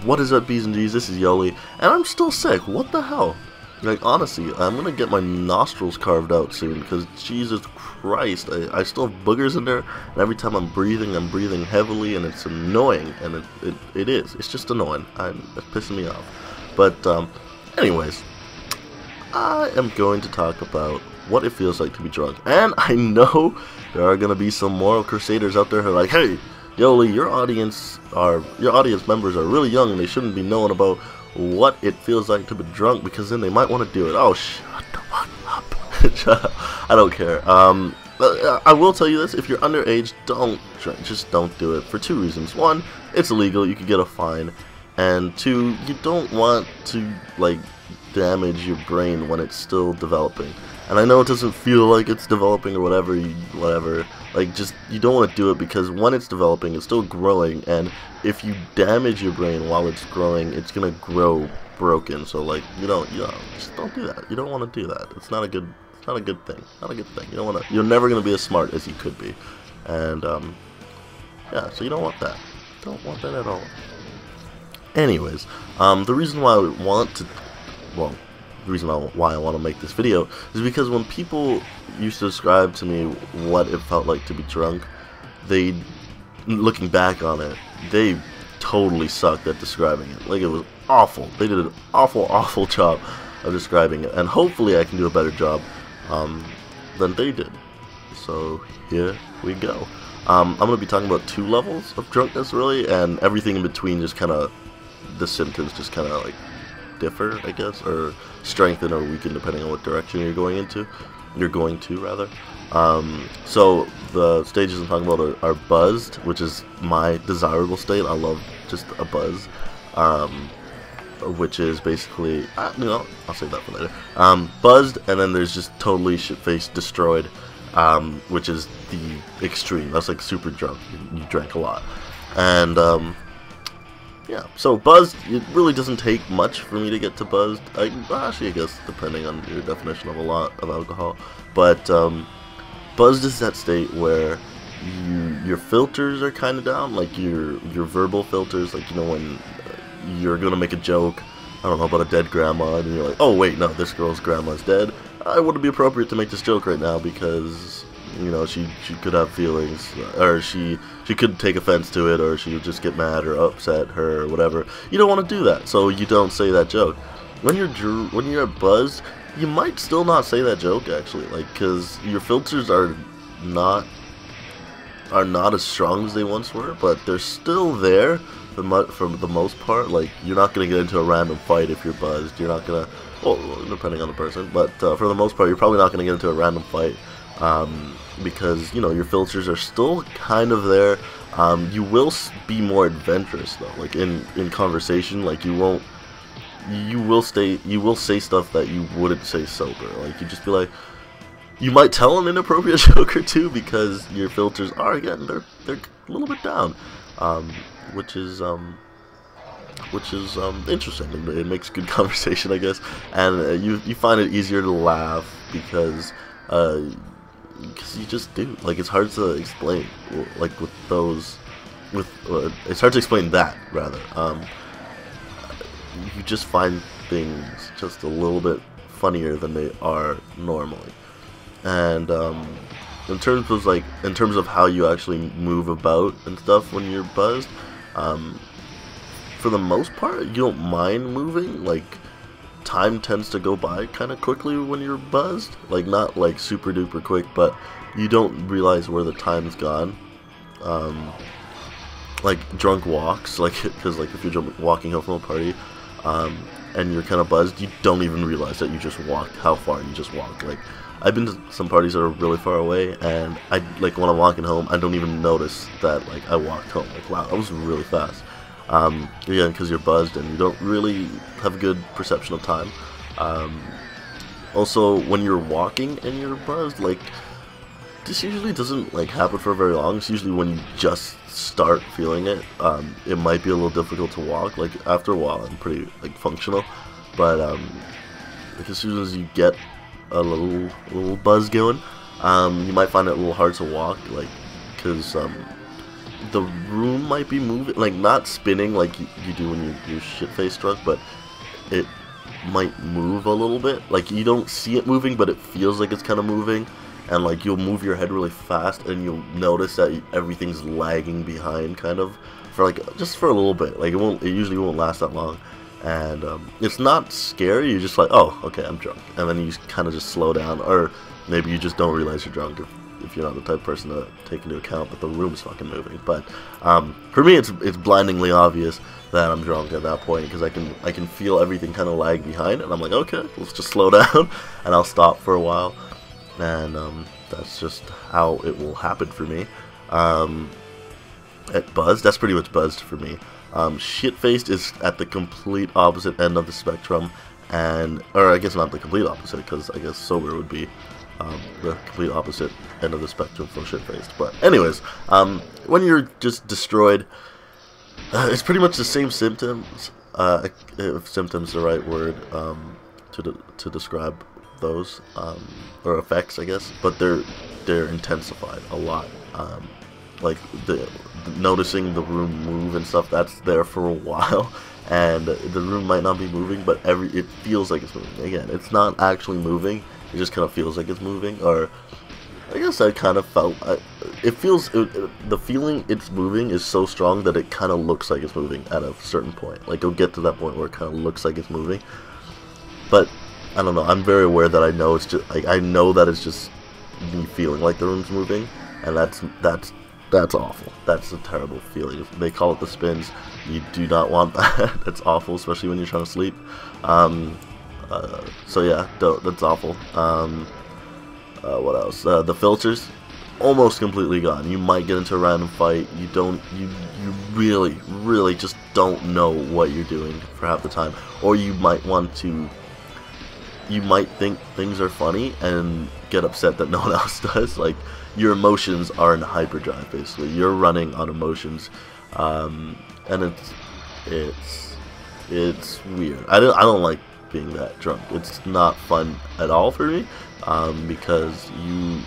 What is up, B's and G's? This is Yoli, and I'm still sick. What the hell? Like, honestly, I'm gonna get my nostrils carved out soon, because Jesus Christ, I still have boogers in there, and every time I'm breathing heavily, and it's annoying, and it is. It's just annoying. It's pissing me off. But, anyways, I am going to talk about what it feels like to be drunk. And I know there are gonna be some moral crusaders out there who are like, hey, Yoli, your audience members are really young and they shouldn't be knowing about what it feels like to be drunk, because then they might want to do it. Oh, shut the fuck up. Shut up. I don't care. But I will tell you this: if you're underage, don't drink. Just don't do it for two reasons. One, it's illegal. You could get a fine. And two, you don't want to like damage your brain when it's still developing. And I know it doesn't feel like it's developing or whatever, like, just, you don't want to do it, because when it's developing, it's still growing, and if you damage your brain while it's growing, it's gonna grow broken. So, like, just don't do that. You don't want to do that. It's not a good thing. Not a good thing. You don't want to, you're never gonna be as smart as you could be. And, yeah, so you don't want that. Don't want that at all. Anyways, the reason why I want to, well, the reason why I want to make this video is because when people used to describe to me what it felt like to be drunk, looking back on it, they totally sucked at describing it. Like, it was awful. They did an awful job of describing it, and hopefully I can do a better job than they did. So here we go. I'm going to be talking about two levels of drunkenness, really, and everything in between, just kind of, the symptoms just kind of like differ, I guess, or strengthen or weaken depending on what direction you're going to. So the stages I'm talking about are buzzed, which is my desirable state. I love just a buzz, which is basically, I'll save that for later. Buzzed, and then there's just totally shit-faced, destroyed, which is the extreme. That's like super drunk. You drank a lot, and yeah, so buzzed, it really doesn't take much for me to get to buzzed. Actually, I guess, depending on your definition of a lot of alcohol. But buzzed is that state where your filters are kind of down, like your verbal filters, like, when you're going to make a joke, I don't know, about a dead grandma, and you're like, oh wait, no, this girl's grandma's dead. It wouldn't be appropriate to make this joke right now, because she could have feelings, or she could take offense to it, or she would just get mad or upset her or whatever. You don't want to do that, so you don't say that joke. When you're buzzed, you might still not say that joke, actually, like, because your filters are not as strong as they once were, but they're still there for the most part. Like, you're not gonna get into a random fight if you're buzzed. You're not gonna, well, depending on the person, but for the most part, you're probably not gonna get into a random fight. Because your filters are still kind of there. You will be more adventurous though, like in conversation. Like, you will say stuff that you wouldn't say sober. Like, you just be like, you might tell an inappropriate joke or two, because your filters are, again, they're a little bit down, which is interesting. It makes good conversation, I guess, and you find it easier to laugh because you just do. Like, it's hard to explain, like, it's hard to explain that, rather. You just find things just a little bit funnier than they are normally. And in terms of how you actually move about and stuff when you're buzzed, for the most part, you don't mind moving. Like, time tends to go by kind of quickly when you're buzzed, like, not like super duper quick, but you don't realize where the time's gone. Like, drunk walks, like, because, like, if you're walking home from a party, and you're kind of buzzed, you don't even realize that you just walked, how far you just walked. Like, I've been to some parties that are really far away, and when I'm walking home, I don't even notice that, like, I walked home. Like, wow, that was really fast. Again, because you're buzzed and you don't really have a good perception of time. Also, when you're walking and you're buzzed, like, this usually doesn't, like, happen for very long. It's usually when you just start feeling it. It might be a little difficult to walk. Like, after a while, I'm pretty, like, functional, but like, as soon as you get a little buzz going, you might find it a little hard to walk, like, because the room might be moving, like not spinning like you do when you're shit-faced drunk, but it might move a little bit. Like you don't see it moving, but it feels like it's kind of moving, and like you'll move your head really fast, and you'll notice that everything's lagging behind, kind of, for like just for a little bit. Like it usually won't last that long, and it's not scary. You're just like, oh, okay, I'm drunk, and then you kind of just slow down, or maybe you just don't realize you're drunk if you're not the type of person to take into account that the room's fucking moving. But for me, it's blindingly obvious that I'm drunk at that point, because I can feel everything kind of lag behind, and I'm like, okay, let's just slow down, and I'll stop for a while, and that's just how it will happen for me. At Buzzed, that's pretty much Buzzed for me. Shit-faced is at the complete opposite end of the spectrum, or I guess not the complete opposite, because I guess sober would be the complete opposite end of the spectrum from shit-faced. But anyways, when you're just destroyed, it's pretty much the same symptoms, if symptoms is the right word to describe those, or effects, I guess, but they're intensified a lot. Like noticing the room move and stuff, that's there for a while, and the room might not be moving, but it feels like it's moving. Again, it's not actually moving, it just kind of feels like it's moving, or I guess I kind of felt, the feeling it's moving is so strong that it kind of looks like it's moving at a certain point. Like, it'll get to that point where it kind of looks like it's moving, but I don't know, I'm very aware that I know it's just, like, I know that it's just me feeling like the room's moving, and that's awful. That's a terrible feeling. They call it the spins. You do not want that. That's awful, especially when you're trying to sleep. So yeah, that's awful. What else? The filters, almost completely gone. You might get into a random fight. You really just don't know what you're doing for half the time. Or you might think things are funny and get upset that no one else does. Like, your emotions are in hyperdrive, basically. You're running on emotions, and it's weird. I don't like being that drunk. It's not fun at all for me, because you're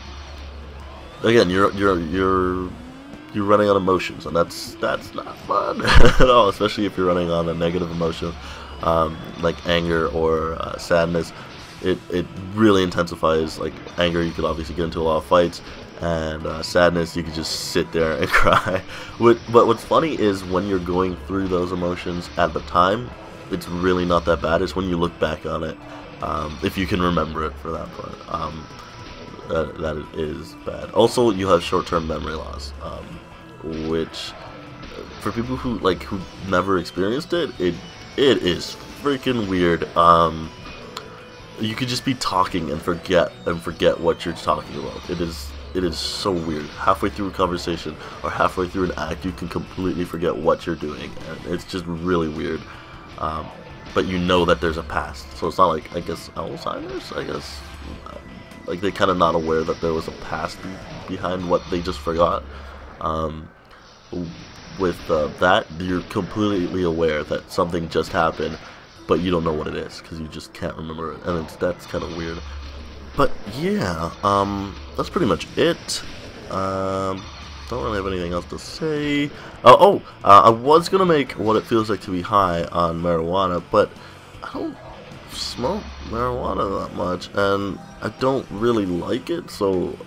running on emotions, and that's not fun at all, especially if you're running on a negative emotion, like anger or sadness. It really intensifies. Like anger, you could obviously get into a lot of fights, and sadness, you could just sit there and cry. But what's funny is when you're going through those emotions at the time, it's really not that bad. It's when you look back on it, if you can remember it for that part, that it is bad. Also, you have short-term memory loss, which for people who never experienced it is freaking weird. You could just be talking and forget what you're talking about. It is so weird. Halfway through a conversation or halfway through an act, you can completely forget what you're doing, and it's just really weird. But you know that there's a past, so it's not like, I guess, Alzheimer's. I guess like they're kind of not aware that there was a past behind what they just forgot. With that, you're completely aware that something just happened, but you don't know what it is because you just can't remember it, and that's kind of weird. But yeah, that's pretty much it. Don't really have anything else to say. I was gonna make what it feels like to be high on marijuana, but I don't smoke marijuana that much, and I don't really like it, so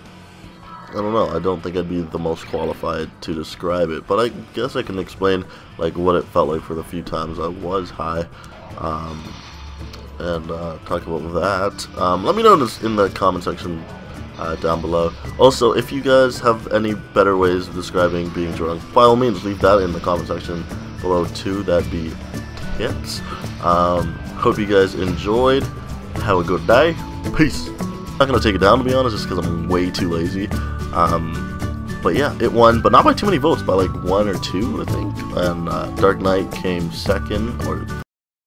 I don't know. I don't think I'd be the most qualified to describe it, but I guess I can explain like what it felt like for the few times I was high. And talk about that. Let me know in the comment section down below. Also, if you guys have any better ways of describing being drunk, by all means leave that in the comment section below too. That'd be hits. Hope you guys enjoyed. Have a good day. Peace. I'm not gonna take it down, to be honest, just because I'm way too lazy. But yeah, it won, but not by too many votes, by like 1 or 2, I think. And Dark Knight came second or